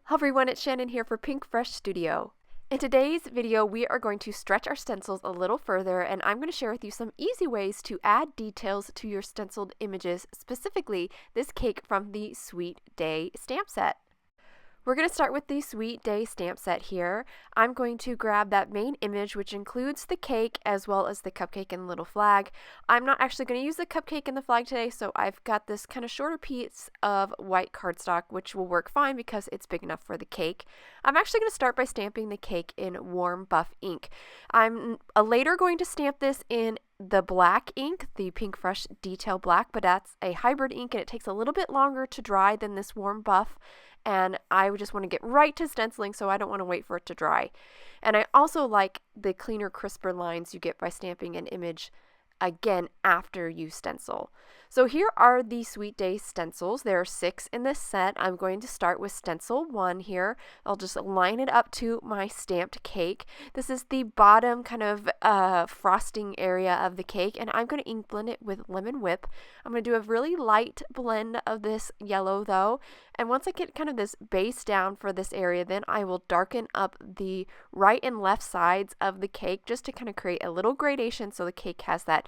Hello everyone, it's Shannon here for Pinkfresh Studio. In today's video, we are going to stretch our stencils a little further, and I'm going to share with you some easy ways to add details to your stenciled images, specifically this cake from the Sweet Day stamp set. We're going to start with the Sweet Day stamp set here. I'm going to grab that main image, which includes the cake as well as the cupcake and little flag. I'm not actually going to use the cupcake and the flag today, so I've got this kind of shorter piece of white cardstock, which will work fine because it's big enough for the cake. I'm actually going to start by stamping the cake in warm buff ink. I'm later going to stamp this in the black ink, the Pinkfresh Detail Black, but that's a hybrid ink and it takes a little bit longer to dry than this warm buff. And I just want to get right to stenciling, so I don't want to wait for it to dry. And I also like the cleaner, crisper lines you get by stamping an image again after you stencil. So here are the Sweet Day stencils. There are 6 in this set. I'm going to start with stencil 1 here. I'll just line it up to my stamped cake. This is the bottom kind of frosting area of the cake, and I'm going to ink blend it with lemon whip. I'm going to do a really light blend of this yellow though, and once I get kind of this base down for this area, then I will darken up the right and left sides of the cake just to kind of create a little gradation so the cake has that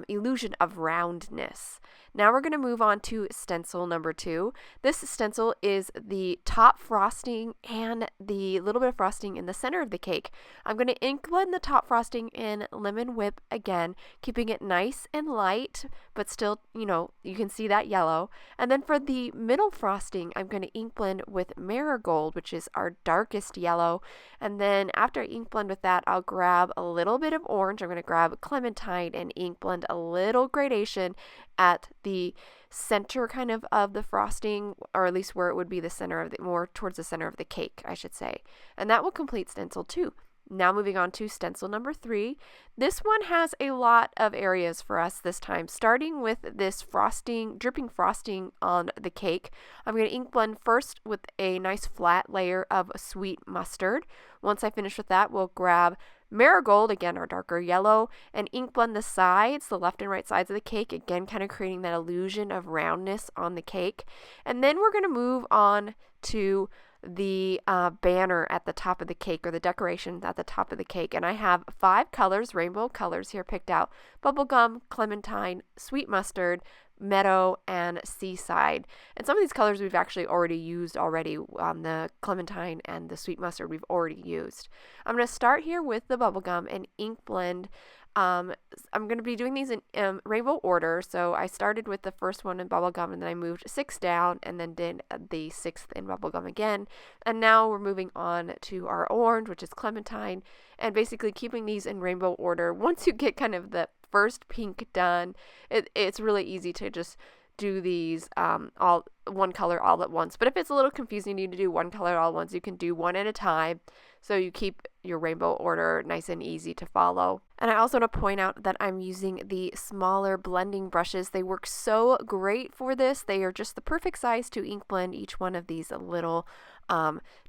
illusion of roundness. Now we're going to move on to stencil number 2. This stencil is the top frosting and the little bit of frosting in the center of the cake. I'm going to ink blend the top frosting in lemon whip again, keeping it nice and light, but still, you can see that yellow. And then for the middle frosting, I'm going to ink blend with Marigold, which is our darkest yellow. And then after I ink blend with that, I'll grab a little bit of orange. I'm going to grab Clementine and ink blend a little gradation at the center kind of the frosting, or at least where it would be the center of more towards the center of the cake, I should say. And that will complete stencil 2. Now moving on to stencil number 3. This one has a lot of areas for us this time, starting with this frosting, dripping frosting on the cake. I'm going to ink blend first with a nice flat layer of sweet mustard. Once I finish with that, we'll grab Marigold, again our darker yellow, and ink blend the sides, the left and right sides of the cake, again kind of creating that illusion of roundness on the cake. And then we're going to move on to the banner at the top of the cake, or the decoration at the top of the cake. And I have 5 colors, rainbow colors here picked out: bubblegum, clementine, sweet mustard, Meadow, and Seaside. And some of these colors we've actually already used already. The clementine and the sweet mustard we've already used. I'm going to start here with the bubblegum and ink blend. I'm going to be doing these in rainbow order. So I started with the first one in bubblegum, and then I moved 6 down and then did the 6th in bubblegum again. And now we're moving on to our orange, which is clementine, and basically keeping these in rainbow order. Once you get kind of the first pink done, it's really easy to just do these all one color all at once. But if it's a little confusing, you need to do one color all at once, you can do one at a time, so you keep your rainbow order nice and easy to follow. And I also want to point out that I'm using the smaller blending brushes. They work so great for this. They are just the perfect size to ink blend each one of these little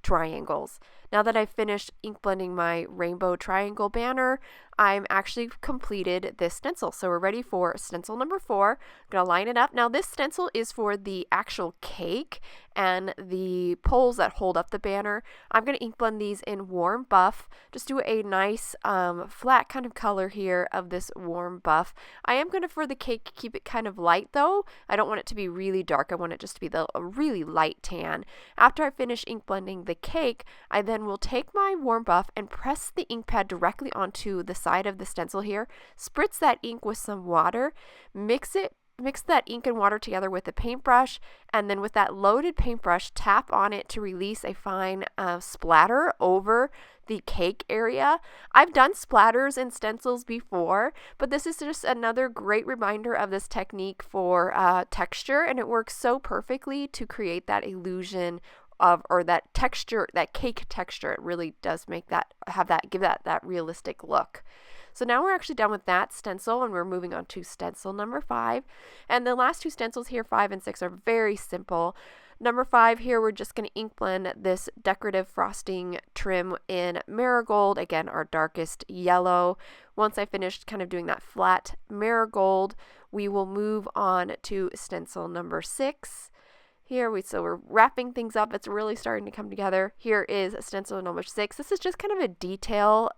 triangles. Now that I've finished ink blending my rainbow triangle banner, I'm actually completed this stencil. So we're ready for stencil number 4. I'm going to line it up. Now this stencil is for the actual cake and the poles that hold up the banner. I'm going to ink blend these in warm buff. Just do a nice flat kind of color here of this warm buff. I am going to, for the cake, keep it kind of light though. I don't want it to be really dark. I want it just to be a really light tan. After I finish ink blending the cake, I then will take my warm buff and press the ink pad directly onto the side of the stencil here, spritz that ink with some water, mix that ink and water together with a paintbrush, and then with that loaded paintbrush, tap on it to release a fine splatter over the cake area. I've done splatters in stencils before, but this is just another great reminder of this technique for texture, and it works so perfectly to create that illusion of, or that texture, that cake texture. It really does make that, give that realistic look. So now we're actually done with that stencil, and we're moving on to stencil number 5. And the last 2 stencils here, 5 and 6, are very simple. Number 5 here, we're just going to ink blend this decorative frosting trim in Marigold, again our darkest yellow. Once I finished kind of doing that flat Marigold, we will move on to stencil number 6. So we're wrapping things up. It's really starting to come together. Here is stencil number 6. This is just kind of a detail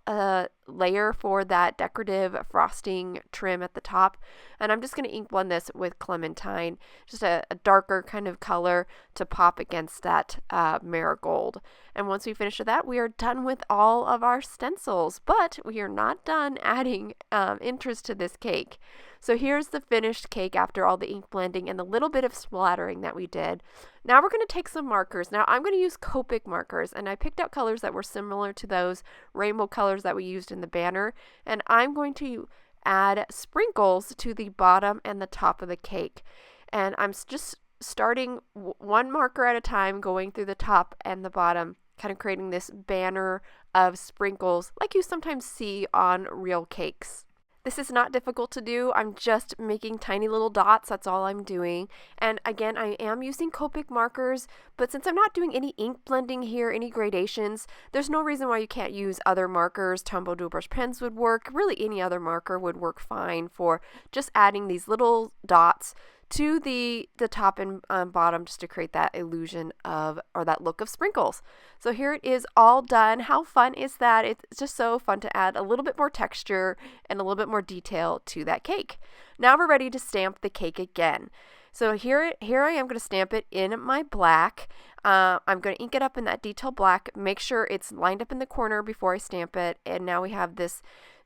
layer for that decorative frosting trim at the top. And I'm just going to ink blend this with Clementine, just a darker kind of color to pop against that Marigold. And once we finish with that, we are done with all of our stencils. But we are not done adding interest to this cake. So here's the finished cake after all the ink blending and the little bit of splattering that we did. Now we're going to take some markers. Now I'm going to use Copic markers, and I picked out colors that were similar to those rainbow colors that we used in the banner, and I'm going to add sprinkles to the bottom and the top of the cake. And I'm just starting one marker at a time, going through the top and the bottom, kind of creating this banner of sprinkles like you sometimes see on real cakes. This is not difficult to do. I'm just making tiny little dots. That's all I'm doing. And again, I am using Copic markers, but since I'm not doing any ink blending here, any gradations, there's no reason why you can't use other markers. Tombow Dual Brush pens would work. Really, any other marker would work fine for just adding these little dots to the top and bottom, just to create that illusion of, or that look of sprinkles. So here it is all done. How fun is that? It's just so fun to add a little bit more texture and a little bit more detail to that cake. Now we're ready to stamp the cake again. So here I am going to stamp it in my black. I'm going to ink it up in that detail black. Make sure it's lined up in the corner before I stamp it. And now we have this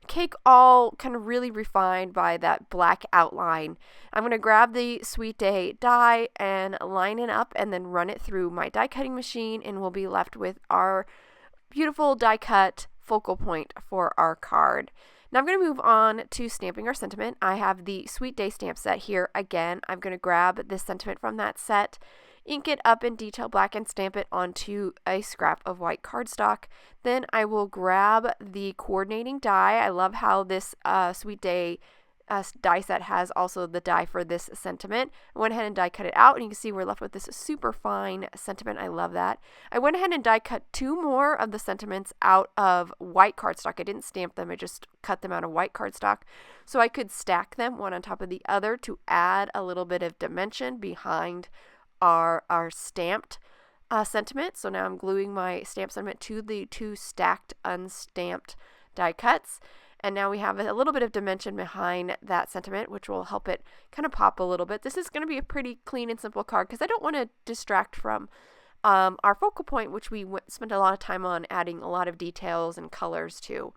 cake all kind of really refined by that black outline. I'm going to grab the Sweet Day die and line it up and then run it through my die cutting machine, and we'll be left with our beautiful die cut focal point for our card. Now I'm going to move on to stamping our sentiment. I have the Sweet Day stamp set here. Again, I'm going to grab this sentiment from that set, ink it up in detail black, and stamp it onto a scrap of white cardstock. Then I will grab the coordinating die. I love how this Sweet Day die set has also the die for this sentiment. I went ahead and die cut it out, and you can see we're left with this super fine sentiment. I love that. I went ahead and die cut 2 more of the sentiments out of white cardstock. I didn't stamp them, I just cut them out of white cardstock so I could stack them one on top of the other to add a little bit of dimension behind our stamped sentiment. So now I'm gluing my stamped sentiment to the 2 stacked unstamped die cuts. And now we have a little bit of dimension behind that sentiment, which will help it kind of pop a little bit. This is going to be a pretty clean and simple card because I don't want to distract from our focal point, which we spent a lot of time on adding a lot of details and colors to.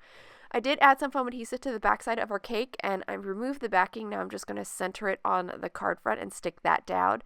I did add some foam adhesive to the backside of our cake, and I removed the backing. Now I'm just going to center it on the card front and stick that down.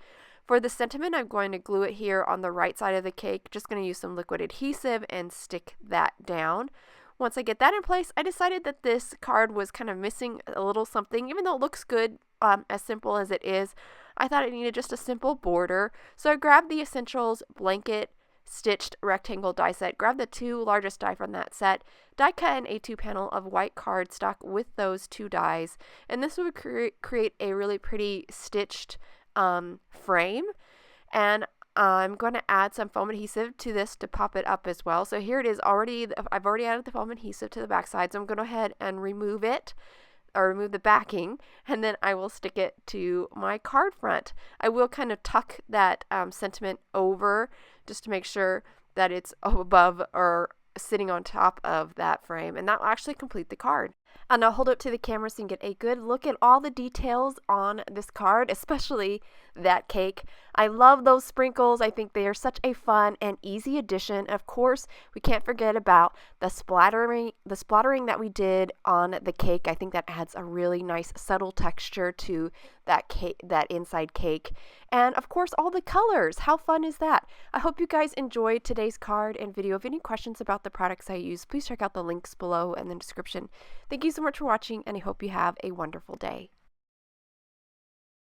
For the sentiment, I'm going to glue it here on the right side of the cake. Just going to use some liquid adhesive and stick that down. Once I get that in place, I decided that this card was kind of missing a little something. Even though it looks good, as simple as it is, I thought it needed just a simple border. So I grabbed the Essentials blanket stitched rectangle die set, grabbed the 2 largest die from that set, die cut an A2 panel of white cardstock with those 2 dies, and this would create a really pretty stitched frame. And I'm going to add some foam adhesive to this to pop it up as well. So here it is already. I've already added the foam adhesive to the back side, so I'm going to go ahead and remove it, or remove the backing, and then I will stick it to my card front. I will kind of tuck that sentiment over just to make sure that it's above or sitting on top of that frame, and that will actually complete the card. I'll now hold it to the camera so you can get a good look at all the details on this card, especially that cake. I love those sprinkles. I think they are such a fun and easy addition. Of course, we can't forget about the splattering that we did on the cake. I think that adds a really nice subtle texture to that cake, that inside cake. And of course, all the colors. How fun is that? I hope you guys enjoyed today's card and video. If you have any questions about the products I use, please check out the links below in the description. Thank you so much for watching, and I hope you have a wonderful day.